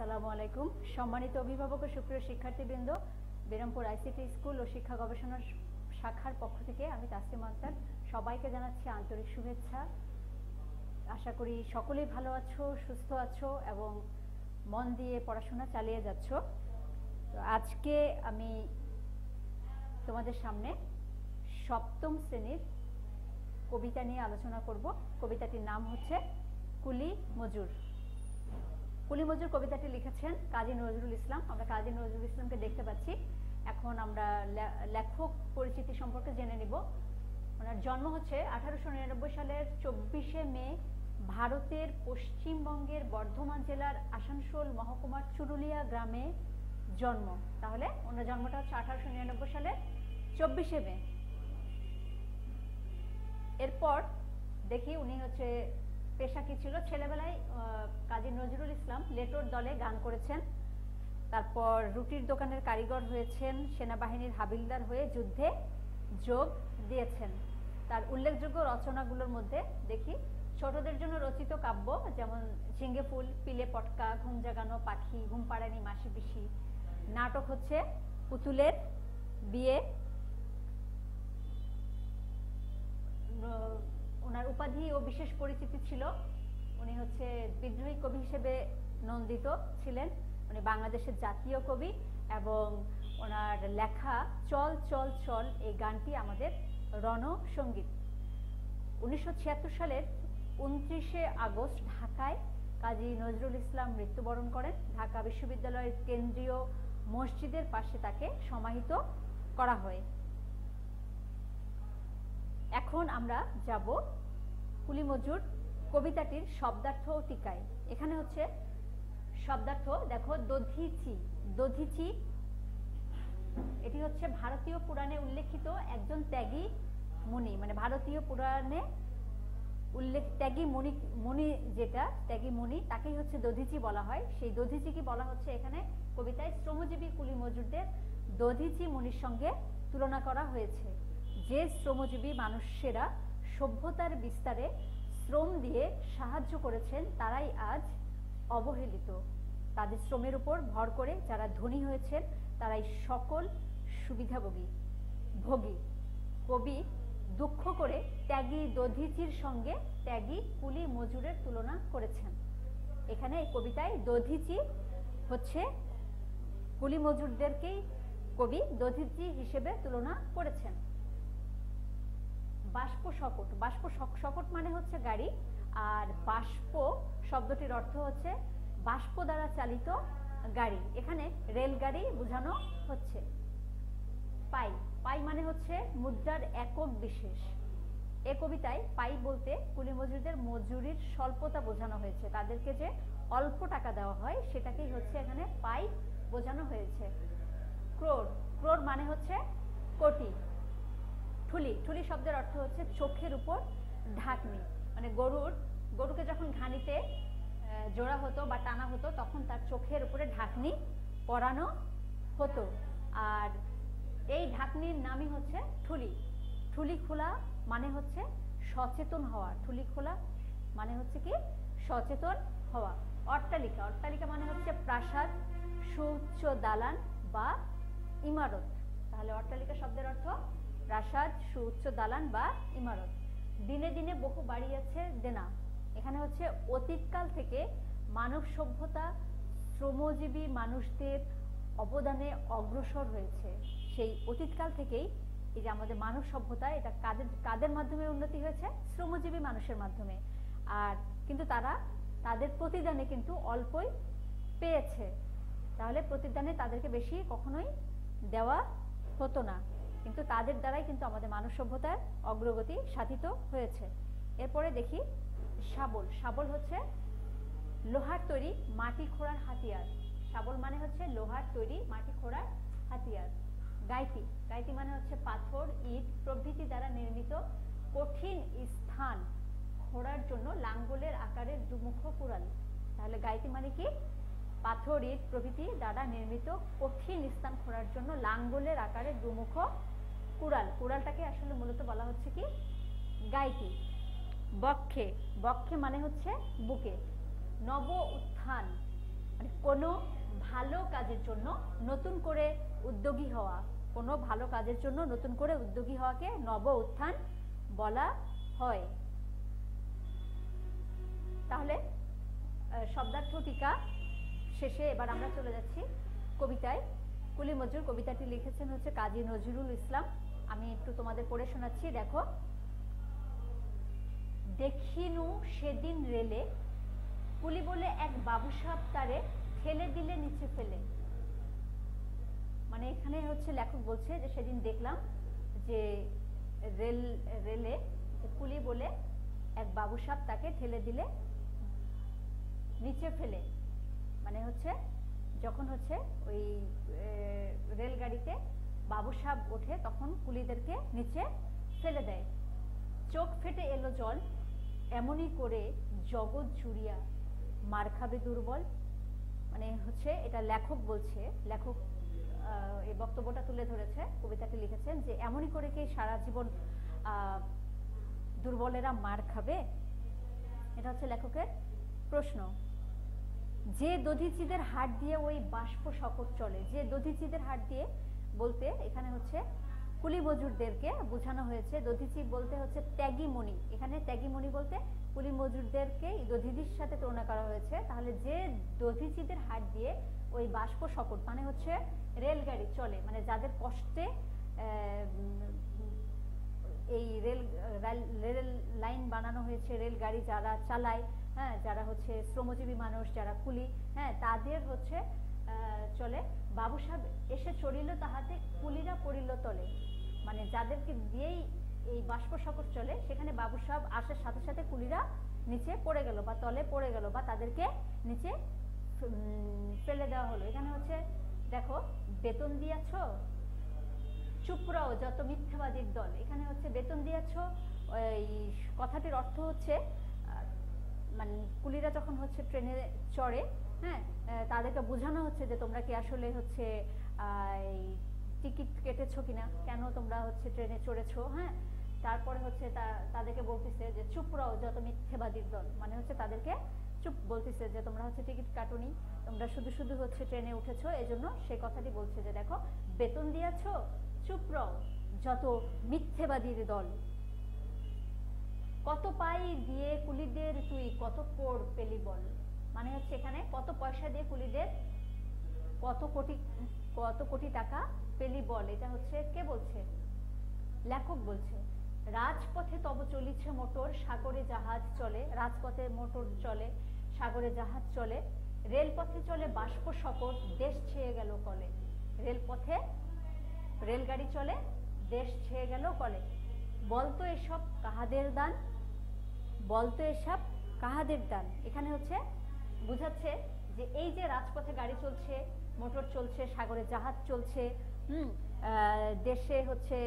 আসসালামু আলাইকুম। সম্মানিত অভিভাবক ও সুপ্রিয় শিক্ষার্থীবৃন্দ, বেরামপুর আইসিটি স্কুল ও শিক্ষা গবেষণা শাখার পক্ষ থেকে আমি তাসলিমা আক্তার সবাইকে জানাচ্ছি আন্তরিক শুভেচ্ছা। আশা করি সকলেই ভালো আছো, সুস্থ আছো এবং মন দিয়ে পড়াশোনা চালিয়ে যাচ্ছ। তো আজকে আমি তোমাদের সামনে সপ্তম শ্রেণীর কবিতা নিয়ে আলোচনা করব। কবিতাটির নাম হচ্ছে কুলি মজুর। কুলি মজুর কবিতাটি লিখেছেন কাজী নজরুল ইসলাম। আমরা কাজী নজরুল ইসলামকে দেখতে পাচ্ছি। এখন আমরা লেখক পরিচিতি সম্পর্কে জেনে নিব। ওনার জন্ম হচ্ছে 1899 সালের 24শে মে ভারতের পশ্চিমবঙ্গের বর্ধমান জেলার আসানসোল মহকুমার চুরুলিয়া গ্রামে জন্ম। তাহলে ওনার জন্মটা হচ্ছে 1899 সালের 24শে মে। এরপর দেখি উনি হচ্ছে পেশা কি ছিল। ছেলেবেলায় কাজী নজরুল ইসলাম লেটোর দলে গান করেছেন, তারপর রুটির দোকানের কারিগর হয়েছেন, সেনাবাহিনীর হাবিলদার হয়ে যুদ্ধে যোগ দিয়েছেন। তার উল্লেখযোগ্য রচনাগুলোর মধ্যে দেখি ছোটদের জন্য রচিত কাব্য যেমন ঝিঙ্গে ফুল, পিলে পটকা, ঘুম জাগানো পাখি, ঘুম পাড়ানি মাসি পিসি। নাটক হচ্ছে পুতুলের বিয়ে। ওনার উপাধি ও বিশেষ পরিচিতি ছিল উনি হচ্ছে বিদ্রোহী কবি হিসেবে নন্দিত ছিলেন। উনি বাংলাদেশের জাতীয় কবি এবং ওনার লেখা চল চল চল এই গানটি আমাদের রণসঙ্গীত। 1976 সালের 29শে আগস্ট ঢাকায় কাজী নজরুল ইসলাম মৃত্যুবরণ করেন। ঢাকা বিশ্ববিদ্যালয়ের কেন্দ্রীয় মসজিদের পাশে তাকে সমাহিত করা হয়। এখন আমরা যাব কুলি মজুর কবিতাটির শব্দার্থ ও টিকায়। এখানে হচ্ছে শব্দার্থ দেখো, দধিচি। দধিচি এটি হচ্ছে ভারতীয় পুরাণে উল্লেখিত একজন ত্যাগী মুনি, মানে ভারতীয় পুরাণে উল্লেখ ত্যাগী মুনি যেটা ত্যাগী মুনি তাকেই হচ্ছে দধিচি বলা হয়। সেই দধিচিকে বলা হচ্ছে এখানে কবিতায় শ্রমজীবী কুলি মজুরদের দধিচি মুনির সঙ্গে তুলনা করা হয়েছে। যে শ্রমজীবী মানুষেরা সভ্যতার বিস্তারে শ্রম দিয়ে সাহায্য করেছেন তারাই আজ অবহেলিত। তাদের শ্রমের উপর ভর করে যারা ধনী হয়েছেন তারাই সকল সুবিধাভোগী। কবি দুঃখ করে ত্যাগী দধিচির সঙ্গে ত্যাগী কুলি মজুরের তুলনা করেছেন। এখানে এই কবিতায় দধিচি হচ্ছে কুলি মজুরদেরকেই কবি দধিচি হিসেবে তুলনা করেছেন। বাষ্প শকট। বাষ্প শকট মানে হচ্ছে গাড়ি, আর বাষ্প শব্দটির অর্থ হচ্ছে বাষ্প দ্বারা চালিত গাড়ি। এখানে রেলগাড়ি বোঝানো হচ্ছে। পাই। পাই মানে হচ্ছে মুদ্রার একক বিশেষ। এ কবিতায় পাই বলতে কুলি মজুরদের মজুরির স্বল্পতা বোঝানো হয়েছে। তাদেরকে যে অল্প টাকা দেওয়া হয় সেটাকেই হচ্ছে এখানে পাই বোঝানো হয়েছে। ক্রোড়। ক্রোড় মানে হচ্ছে কোটি। ঠুলি। ঠুলি শব্দের অর্থ হচ্ছে চোখের উপর ঢাকনি, মানে গরুকে যখন ঘানিতে জোড়া হতো বা টানা হতো তখন তার চোখের উপরে ঢাকনি পরানো হতো, আর এই ঢাকনির নামই হচ্ছে ঠুলি। ঠুলি খোলা মানে হচ্ছে সচেতন হওয়া। ঠুলি খোলা মানে হচ্ছে কি সচেতন হওয়া। অট্টালিকা। অট্টালিকা মানে হচ্ছে প্রাসাদ, সুউচ্চ দালান বা ইমারত। তাহলে অট্টালিকা শব্দের অর্থ প্রাসাদ, সুউচ্চ দালান বা ইমারত। দিনে দিনে বহু বাড়িয়েছে দেনা। এখানে হচ্ছে অতীতকাল থেকে মানব সভ্যতা শ্রমজীবী মানুষদের অবদানে অগ্রসর হয়েছে। সেই অতীতকাল থেকেই এই যে আমাদের মানব সভ্যতা, এটা কাদের মাধ্যমে উন্নতি হয়েছে? শ্রমজীবী মানুষের মাধ্যমে। আর কিন্তু তারা তাদের প্রতিদানে কিন্তু অল্পই পেয়েছে। তাহলে প্রতিদানে তাদেরকে বেশি কখনোই দেওয়া হতো না, কিন্তু তাদের দ্বারাই কিন্তু আমাদের মানব সভ্যতার অগ্রগতি সাধিত হয়েছে। এরপরে দেখি শাবল। শাবল হচ্ছে লোহার তৈরি মাটি খোঁড়ার হাতিয়ার। শাবল মানে হচ্ছে লোহার তৈরি মাটি খোঁড়ার হাতিয়ার। গাইতি। গাইতি মানে হচ্ছে পাথর, ইট প্রভৃতি দ্বারা নির্মিত কঠিন স্থান খোঁড়ার জন্য লাঙ্গলের আকারের দুমুখ কুড়াল। তাহলে গাইতি মানে কি? পাথর, ইট প্রভৃতি দ্বারা নির্মিত কঠিন স্থান খোঁড়ার জন্য লাঙ্গলের আকারের দুমুখ কুড়াল। কুড়ালটাকে আসলে মূলত বলা হচ্ছে কি গাইতি। বক্ষে। বক্ষে মানে হচ্ছে বুকে। নব উত্থান। মানে কোনো ভালো কাজের জন্য নতুন করে উদ্যোগী হওয়া, কোনো ভালো কাজের জন্য নতুন করে উদ্যোগী হওয়াকে নব উত্থান বলা হয়। তাহলে শব্দার্থ টিকা শেষে এবার আমরা চলে যাচ্ছি কবিতায়। কুলি মজুর কবিতাটি লিখেছেন হচ্ছে কাজী নজরুল ইসলাম। আমি একটু তোমাদের পড়ে শোনাচ্ছি, দেখো। দেখিনু সেদিন রেলে কুলি বলে এক বাবুসাব তারে ঠেলে দিলে নিচে ফেলে। মানে এখানে হচ্ছে লেখক বলছে যে সেদিন দেখলাম যে রেলে কুলি বলে এক বাবুসাব তাকে ঠেলে দিলে নিচে ফেলে। মানে হচ্ছে যখন হচ্ছে ওই রেলগাড়িতে বাবুসাব ওঠে তখন কুলিদেরকে নিচে ফেলে দেয়। চোখ ফেটে এলো জল এমনই করে জগৎ জুড়িয়া মার খাবে দুর্বল। মানে হচ্ছে এটা লেখক বলছে, লেখক এই বক্তব্যটা তুলে ধরেছে, কবিতাটি লিখেছেন যে এমনই করে কি সারা জীবন দুর্বলেরা মার খাবে? এটা হচ্ছে লেখকের প্রশ্ন। যে দধিচিদের হাট দিয়ে ওই বাষ্প শকট চলে, যে দধিচিদের হাট দিয়ে বলতে এখানে হচ্ছে কুলি মজুরদেরকে বোঝানো হয়েছে। দধিচি বলতে হচ্ছে ত্যাগী মণি, এখানে ত্যাগী মণি বলতে কুলি মজুরদেরকে দধিচির সাথে তুলনা করা হয়েছে। তাহলে যে দধিচিদের হাট দিয়ে ওই বাষ্প শকট মানে হচ্ছে রেলগাড়ি চলে, মানে যাদের কষ্টে এই রেল লাইন বানানো হয়েছে, রেলগাড়ি যারা চালায়, হ্যাঁ, যারা হচ্ছে শ্রমজীবী মানুষ, যারা কুলি, হ্যাঁ, তাদের হচ্ছে চলে। বাবুসাব এসে চড়িল তাহাতে কুলিরা পড়িল তলে। মানে যাদেরকে দিয়েই এই বাষ্প শকট চলে সেখানে বাবুসাব আসার সাথে সাথে কুলিরা নিচে পড়ে গেল বা তলে পড়ে গেল বা তাদেরকে নিচে ফেলে দেওয়া হলো। এখানে হচ্ছে দেখো, বেতন দিয়াছ চুপরাও যত মিথ্যাবাদীর দল। এখানে হচ্ছে বেতন দিয়াছ, ওই কথাটির অর্থ হচ্ছে মানে কুলিরা যখন হচ্ছে ট্রেনে চড়ে, হ্যাঁ, তাদেরকে বোঝানো হচ্ছে যে তোমরা কি আসলে হচ্ছে টিকিট কেটেছো কিনা, কেন তোমরা হচ্ছে ট্রেনে চড়েছো, হ্যাঁ। তারপরে হচ্ছে তাদেরকে বলতেছে যে চুপ রাও যত মিথ্যাবাদীর দল। মানে হচ্ছে তাদেরকে চুপ বলতেছে যে তোমরা হচ্ছে টিকিট কাটুনি, তোমরা শুধু শুধু হচ্ছে ট্রেনে উঠেছো, এজন্য সেই কথাটি বলছে যে দেখো, বেতন দিয়েছো চুপ রাও যত মিথ্যাবাদীর দল। কত পাই দিয়ে কুলিদের তুই কত কোড় পেলি বল। মানে হচ্ছে এখানে কত পয়সা দিয়ে কুলিদের কত কোটি টাকা পেলি বল। এটা হচ্ছে কে বলছে? লেখক বলছে। রাজপথে তব চলিছে মোটর সাগরে জাহাজ চলে। রাজপথে মোটর চলে, সাগরে জাহাজ চলে। রেলপথে চলে বাষ্প শকট, দেশ ছেয়ে গেল কলে। রেলপথে রেলগাড়ি চলে, দেশ ছেয়ে গেল কলে। বলতো এসব কাহাদের দান, বলতো এসব কাহাদের দান। এখানে হচ্ছে বুঝাচ্ছে যে এই যে রাজপথে গাড়ি চলছে, মোটর চলছে, সাগরে জাহাজ চলছে, দেশে হচ্ছে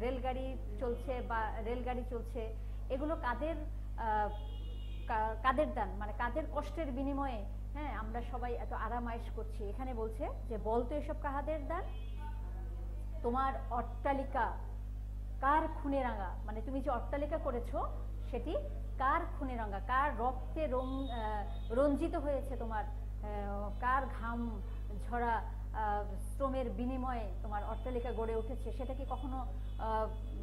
রেলগাড়ি চলছে বা রেলগাড়ি চলছে, এগুলো কাদের দান, মানে কাদের কষ্টের বিনিময়ে, হ্যাঁ, আমরা সবাই এত আরাম আয়েশ করছি। এখানে বলছে যে বলতো এসব কাহাদের দান, তোমার অট্টালিকা কার খুনে রাঙা। মানে তুমি যে অট্টালিকা করেছো সেটি কার খুনে রাঙা, কার রক্তে রঞ্জিত হয়েছে, তোমার কার ঘাম ঝরা শ্রমের বিনিময়ে তোমার অট্টালিকা গড়ে উঠেছে, সেটা কি কখনো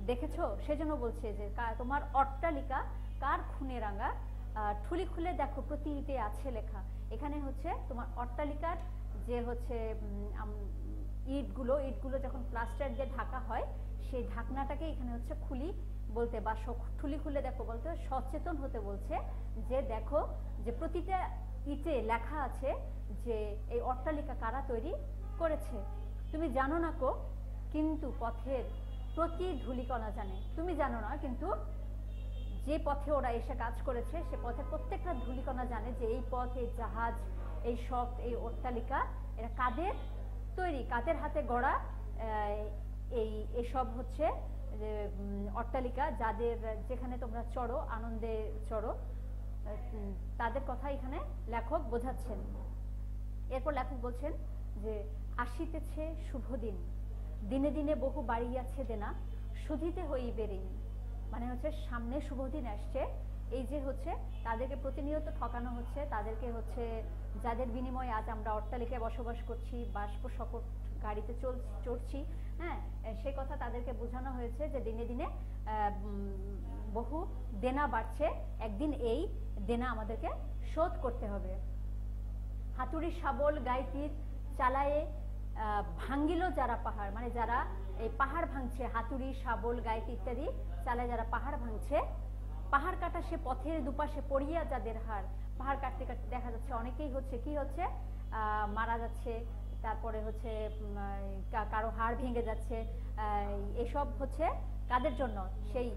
দেখেছো? সেজন্য বলছে যে তোমার অট্টালিকা কার খুনে রাঙা, ঠুলি খুলে দেখো প্রতিতে আছে লেখা। এখানে হচ্ছে তোমার অট্টালিকার যে হচ্ছে ইটগুলো যখন প্লাস্টার দিয়ে ঢাকা হয়, সেই ঢাকনাটাকে এখানে হচ্ছে খুলি বলতে বা ঠুলি খুলে দেখো বলতে সচেতন হতে বলছে যে দেখো যে প্রতিটা ইটে লেখা আছে যে এই অট্টালিকা কারা তৈরি করেছে। তুমি জানো না কো, কিন্তু পথের প্রতি ধূলিকণা জানে। তুমি জানো না, কিন্তু যে পথে ওরা এসে কাজ করেছে সে পথে প্রত্যেকটা ধূলিকণা জানে যে এই পথ, এই জাহাজ, এই সব, এই অট্টালিকা এরা কাদের তৈরি, কাদের হাতে গড়া এসব হচ্ছে অট্টালিকা, যাদের যেখানে তোমরা চড়ো, আনন্দে চড়ো, তাদের কথা এখানে লেখক বোঝাচ্ছেন। এরপর লেখক বলছেন যে আসিতেছে শুভ দিন, দিনে দিনে বহু বাড়িয়াছে দেনা, শুধিতে হইবে ঋণ। মানে হচ্ছে সামনে শুভ দিন আসছে, এই যে হচ্ছে তাদেরকে প্রতিনিয়ত ঠকানো হচ্ছে, তাদেরকে হচ্ছে যাদের বিনিময়ে আজ আমরা অট্টালিকায় বসবাস করছি, বাষ্প সকট গাড়িতে চড়ছি, হ্যাঁ, সে কথা তাদেরকে বোঝানো হয়েছে যে দিনে দিনে বহু দেনা বাড়ছে, একদিন এই দেনা আমাদেরকে শোধ করতে হবে। হাতুড়ি শাবল গাইতির চালায়ে ভাঙ্গিল যারা পাহাড়, মানে যারা এই পাহাড় ভাঙছে, হাতুড়ি শাবল গাইতি ইত্যাদি চালায় যারা পাহাড় ভাঙছে, পাহাড় কাটা সে পথের দুপাশে পড়িয়া যাদের হার। পাহাড় কাটতে কাটতে দেখা যাচ্ছে অনেকেই হচ্ছে কি হচ্ছে মারা যাচ্ছে, তারপরে হচ্ছে কারো হাড় ভেঙে যাচ্ছে। এসব হচ্ছে কাদের জন্য? সেই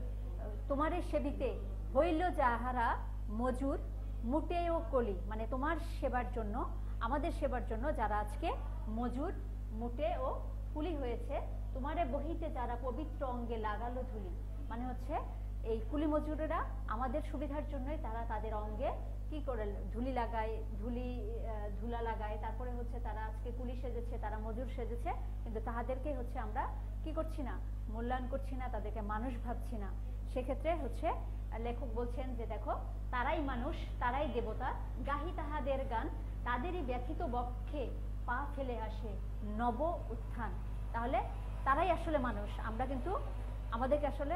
তোমারে সেবিতে হইল যাহারা মজুর মুটে ও কলি, মানে তোমার সেবার জন্য, আমাদের সেবার জন্য যারা আজকে মজুর মুটে ও কুলি হয়েছে, তোমারে বহিতে যারা পবিত্র অঙ্গে লাগালো ধুলি, মানে হচ্ছে এই কুলি মজুরেরা আমাদের সুবিধার জন্যই তারা তাদের অঙ্গে কি করে ধুলি লাগায়, ধুলা লাগায়, তারপরে হচ্ছে তারা আজকে কুলি সেজেছে, তারা মজুর সেজেছে, কিন্তু তাহাদেরকে হচ্ছে আমরা কি করছি না, মূল্যায়ন করছি না, তাদেরকে মানুষ ভাবছি না। সেক্ষেত্রে হচ্ছে লেখক বলছেন যে দেখো, তারাই মানুষ, তারাই দেবতা, গাহি তাহাদের গান, তাদেরই ব্যথিত বক্ষে পা ফেলে আসে নব উত্থান। তাহলে তারাই আসলে মানুষ, আমরা কিন্তু আমাদেরকে আসলে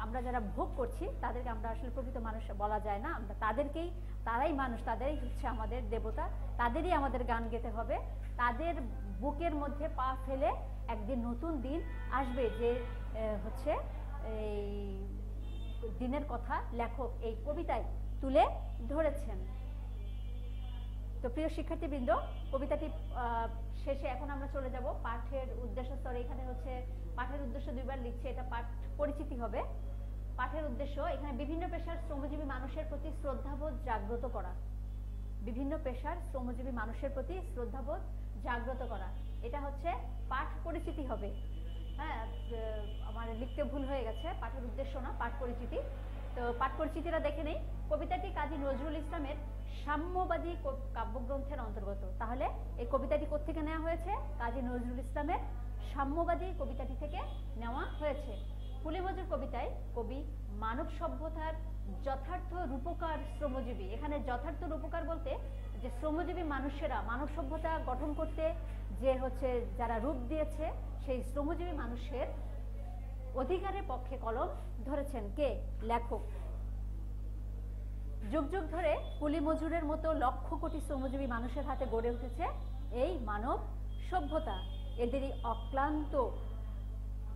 আমরা যারা ভোগ করছি তাদেরকে আমরা আসলে প্রকৃত মানুষ বলা যায় না, আমরা তাদেরকেই, তারাই মানুষ, তাদেরই হচ্ছে আমাদের দেবতা, তাদেরই আমাদের গান গেতে হবে। তাদের বুকের মধ্যে পা ফেলে একদিন নতুন দিন আসবে, যে হচ্ছে এই দিনের কথা লেখক এই কবিতায় তুলে ধরেছেন। তো প্রিয় শিক্ষার্থীবৃন্দ, কবিতাটি শেষে এখন আমরা চলে যাব পাঠের উদ্দেশ্য স্তরে। এখানে হচ্ছে পাঠের উদ্দেশ্য দুইবার লিখছে, এটা পাঠ পরিচিতি হবে। পাঠের উদ্দেশ্য এখানে বিভিন্ন পেশার শ্রমজীবী মানুষের প্রতি শ্রদ্ধাবোধ জাগ্রত করা, বিভিন্ন পেশার শ্রমজীবী মানুষের প্রতি শ্রদ্ধাবোধ জাগ্রত করা, এটা হচ্ছে পাঠ পরিচিতি হবে। হ্যাঁ, আমার লিখতে ভুল হয়ে গেছে, পাঠের উদ্দেশ্য না, পাঠ পরিচিতি। তো পাঠ পরিচিতিটা দেখে নেই। কবিতাটি কাজী নজরুল ইসলামের সাম্যবাদী কাব্যগ্রন্থের অন্তর্গত। তাহলে এই কবিতাটি কোত্থেকে নেওয়া হয়েছে? কাজী নজরুল ইসলামের সাম্যবাদী কবিতাটি থেকে নেওয়া হয়েছে। কুলি মজুর কবিতায় কবি মানব সভ্যতার যথার্থ রূপকার শ্রমজীবী, এখানে যথার্থ রূপকার বলতে যে শ্রমজীবী মানুষেরা মানব সভ্যতা গঠন করতে যে হচ্ছে যারা রূপ দিয়েছে, সেই শ্রমজীবী মানুষের অধিকারের পক্ষে কলম ধরেছেন কে? লেখক। যুগ যুগ ধরে কুলি মজুরের মতো লক্ষ কোটি শ্রমজীবী মানুষের হাতে গড়ে উঠেছে এই মানব সভ্যতা। এদেরই অক্লান্ত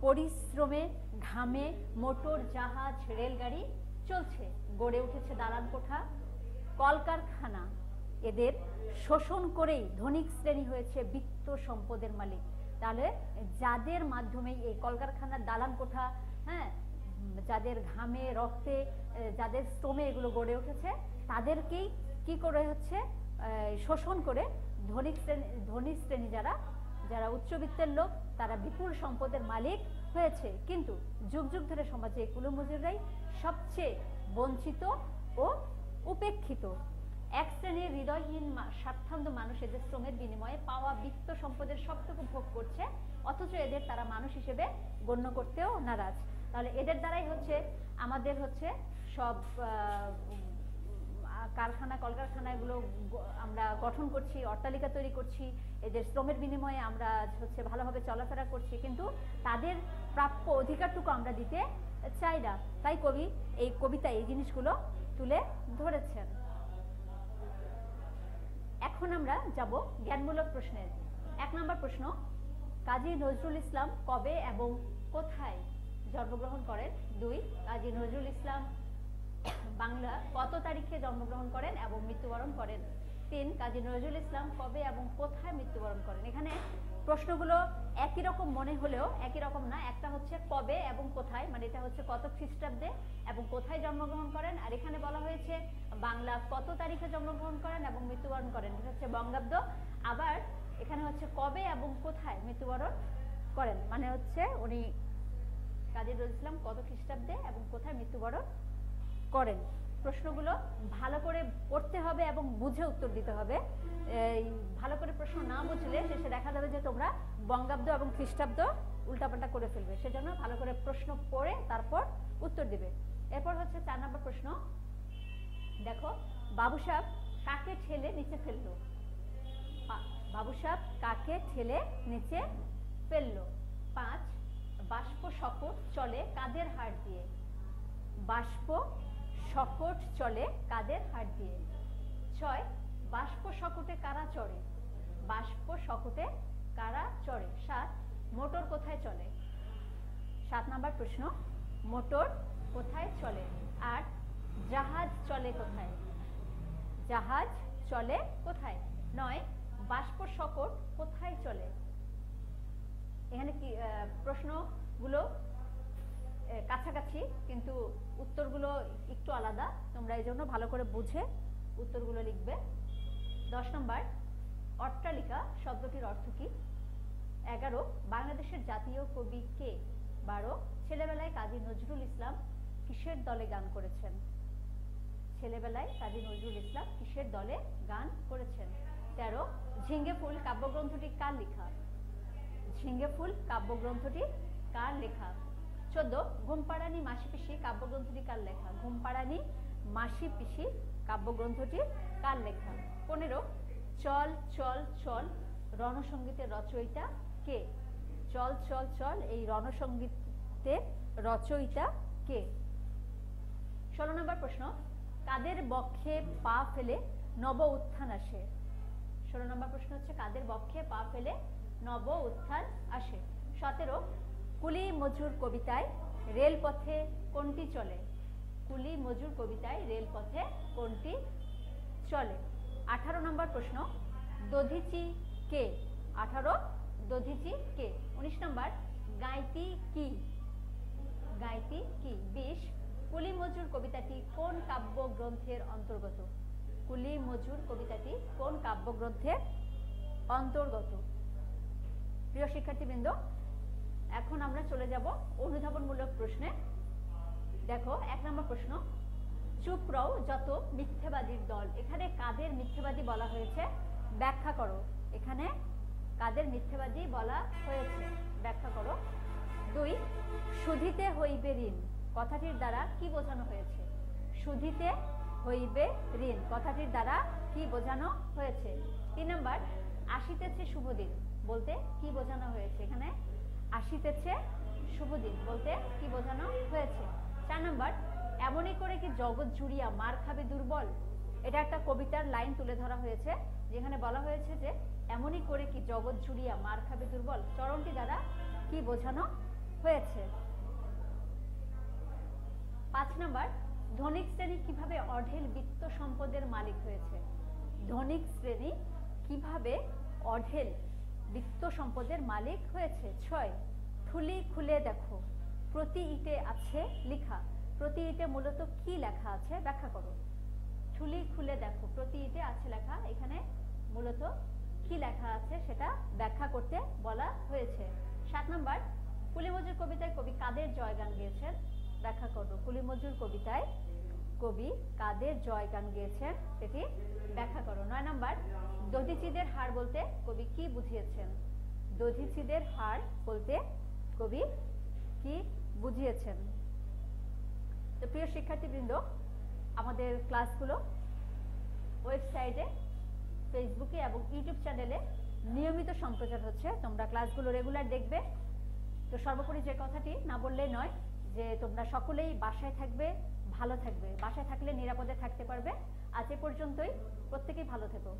পরিশ্রমে ঘামে মোটর জাহাজ রেলগাড়ি চলছে, গড়ে উঠেছে দালান কোঠা কলকারখানা। এদের শোষণ করেই ধনিক শ্রেণী হয়েছে বিত্ত সম্পদের মালিক। তাহলে যাদের মাধ্যমে এই কলকারখানার দালান কোঠা, হ্যাঁ, যাদের ঘামে রক্তে যাদের শ্রমে এগুলো গড়ে উঠেছে, তাদেরকেই কি করে হচ্ছে শোষণ করে ধনী শ্রেণী যারা যারা উচ্চবিত্তের লোক, তারা বিপুল সম্পদের মালিক হয়েছে। কিন্তু যুগ যুগ ধরে সমাজে এই কুলি মজুররাই সবচেয়ে বঞ্চিত ও উপেক্ষিত। এক শ্রেণীর হৃদয়হীন স্বার্থান্ধ মানুষ এদের শ্রমের বিনিময়ে পাওয়া বিত্ত সম্পদের সবটুকু ভোগ করছে, অথচ এদের তারা মানুষ হিসেবে গণ্য করতেও নারাজ। তাহলে এদের দ্বারাই হচ্ছে আমাদের হচ্ছে সব কারখানা কলকারখানা এগুলো আমরা গঠন করছি, অট্টালিকা তৈরি করছি, এদের শ্রমের বিনিময়ে আমরা হচ্ছে ভালোভাবে চলাফেরা করছি, কিন্তু তাদের প্রাপ্য অধিকারটুকু আমরা দিতে চাই না। তাই কবি এই কবিতায় এই জিনিসগুলো তুলে ধরেছেন। এখন আমরা যাব জ্ঞানমূলক প্রশ্নের। 1 নম্বর প্রশ্ন, কাজী নজরুল ইসলাম কবে এবং কোথায় জন্মগ্রহণ করেন? 2, কাজী নজরুল ইসলাম বাংলা কত তারিখে জন্মগ্রহণ করেন এবং মৃত্যুবরণ করেন? 3, কাজী নজরুল ইসলাম কবে এবং কোথায় মৃত্যুবরণ করেন? এখানে প্রশ্নগুলো একই রকম মনে হলেও একই রকম না। একটা হচ্ছে কবে এবং কোথায়, মানে এটা হচ্ছে কত খ্রিস্টাব্দে এবং কোথায় জন্মগ্রহণ করেন, আর এখানে বলা হয়েছে বাংলা কত তারিখে জন্মগ্রহণ করেন এবং মৃত্যুবরণ করেন, এটা হচ্ছে বঙ্গাব্দ। আবার এখানে হচ্ছে কবে এবং কোথায় মৃত্যুবরণ করেন, মানে হচ্ছে উনি কাজী নজরুল ইসলাম কত খ্রিস্টাব্দে এবং কোথায় মৃত্যুবরণ করেন। প্রশ্নগুলো ভালো করে পড়তে হবে এবং বুঝে উত্তর দিতে হবে। ভালো করে প্রশ্ন না বুঝলে শেষে দেখা যাবে যে তোমরা বঙ্গাব্দ এবং খ্রিস্টাব্দ উল্টাপাল্টা করে ফেলবে। সেজন্য ভালো করে প্রশ্ন পড়ে তারপর উত্তর দিবে। এরপর হচ্ছে 4 নম্বর প্রশ্ন, দেখো, বাবু সাহেব কাকে ঠেলে নিচে ফেললো? বাবু সাহেব কাকে ঠেলে নিচে ফেললো? 5, বাষ্প শকট চলে কাদের হাড় দিয়ে? বাষ্প শকট চলে কাদের হাড় দিয়ে? 6, বাষ্প শকটে কারা চড়ে? বাষ্প শকটে কারা চড়ে? 7, মোটর কোথায় চলে? 7 নম্বর প্রশ্ন, মোটর কোথায় চলে? 8, জাহাজ চলে কোথায়? জাহাজ চলে কোথায়? 9, বাষ্প শকট কোথায় চলে? এখানে কি প্রশ্নগুলো কাছাকাছি, কিন্তু উত্তরগুলো একটু আলাদা, তোমরা এই জন্য ভালো করে বুঝে উত্তরগুলো লিখবে। 10 নম্বর, অট্টালিকা শব্দটির অর্থ কি? 11, বাংলাদেশের জাতীয় কবি কে? 12, ছেলেবেলায় কাজী নজরুল ইসলাম কিসের দলে গান করেছেন? ছেলেবেলায় কাজী নজরুল ইসলাম কিসের দলে গান করেছেন? 13, ঝিঙ্গে ফুল কাব্যগ্রন্থটি কার লেখা? ঝিঙ্গে ফুল কাব্যগ্রন্থটি কার লেখা? 14, ঘুমপাড়ানি মাসি পিসি কাব্যগ্রন্থটি কার লেখা? ঘুমপাড়ানি মাসি পিসি কাব্যগ্রন্থটি কার লেখা? 15, চল চল চল রণসঙ্গীতের রচয়িতা কে? চল চল চল এই রণসঙ্গীতের রচয়িতা কে? 16 নম্বর প্রশ্ন, কাদের বক্ষে পা ফেলে নব উত্থান আসে? 16 নম্বর প্রশ্ন হচ্ছে কাদের বক্ষে পা ফেলে নব উত্থান আসে? 17, কুলি মজুর কবিতায় রেলপথে কোনটি চলে? কুলি মজুর কবিতায় রেলপথে কোনটি চলে? 18 নম্বর প্রশ্ন, দধিচি কে? 18, দধিচি কে? 19 নম্বর, গাইতি কি? গাইতি কি? 20, কুলি মজুর কবিতাটি কোন কাব্যগ্রন্থের অন্তর্গত? কুলি মজুর কবিতাটি কোন কাব্যগ্রন্থের অন্তর্গত? প্রিয় শিক্ষার্থীবৃন্দ, এখন আমরা চলে যাব অনুধাবনমূলক প্রশ্নে। দেখো, 1 নম্বর প্রশ্ন, চুপ রও যত মিথ্যেবাদীর দল। এখানে কাদের মিথ্যেবাদী বলা হয়েছে? ব্যাখ্যা করো। এখানে কাদের মিথ্যেবাদী বলা হয়েছে? ব্যাখ্যা করো। 2, শুধিতে হইবে ঋণ কথাটির দ্বারা কি বোঝানো হয়েছে? শুধিতে হইবে ঋণ কথাটির দ্বারা কি বোঝানো হয়েছে? 3 নম্বর, আসিতেছে শুভদিন বলতে কি বোঝানো হয়েছে? এখানে আসিতেছে শুভদিন বলতে কি বোঝানো হয়েছে? 4 নম্বর, এমনই করে কি জগৎ জুড়িয়া মার খাবে দুর্বল। এটা একটা কবিতার লাইন তুলে ধরা হয়েছে, যেখানে বলা হয়েছে যে এমনই করে কি জগৎ জুড়িয়া মার খাবে দুর্বল চরণটি দ্বারা কি বোঝানো হয়েছে? 5 নম্বর, ধনিক শ্রেণী কিভাবে অঢেল বিত্ত সম্পদের মালিক হয়েছে? ধনিক শ্রেণী কিভাবে অঢেল বিত্ত সম্পদের মালিক হয়েছে? 6, থুলি খুলে দেখো প্রতি ইটে আছে লেখা। প্রতি ইটে মূলত কি লেখা আছে? ব্যাখ্যা করো। থুলি খুলে দেখো প্রতি ইটে আছে লেখা, এখানে মূলত কি লেখা আছে সেটা ব্যাখ্যা করতে বলা হয়েছে। 7 নম্বর, কুলি মজুর কবিতায় কবি কাদের জয় গান গেয়েছেন? ব্যাখ্যা করো। কুলি মজুর কবিতায় কবি কাদের জয় গান গেয়েছেন সেটি ব্যাখ্যা করো। 9 নম্বর, দধিচিদের হাড় বলতে কবি কি বুঝিয়েছেন? দধিচিদের হাড় বলতে কবি কি বুঝিয়েছেন? তো প্রিয় শিক্ষার্থীবৃন্দ, আমাদের ক্লাসগুলো ওয়েবসাইটে, ফেসবুকে এবং ইউটিউব চ্যানেলে নিয়মিত সম্প্রচার হচ্ছে। তোমরা ক্লাসগুলো রেগুলার দেখবে। তো সর্বোপরি যে কথাটি না বললেই নয়, যে তোমরা সকলেই বাসায় থাকবে, ভালো থাকবে। বাসায় থাকলে নিরাপদে থাকতে পারবে। আজ এ পর্যন্তই। প্রত্যেকেই ভালো থেকো।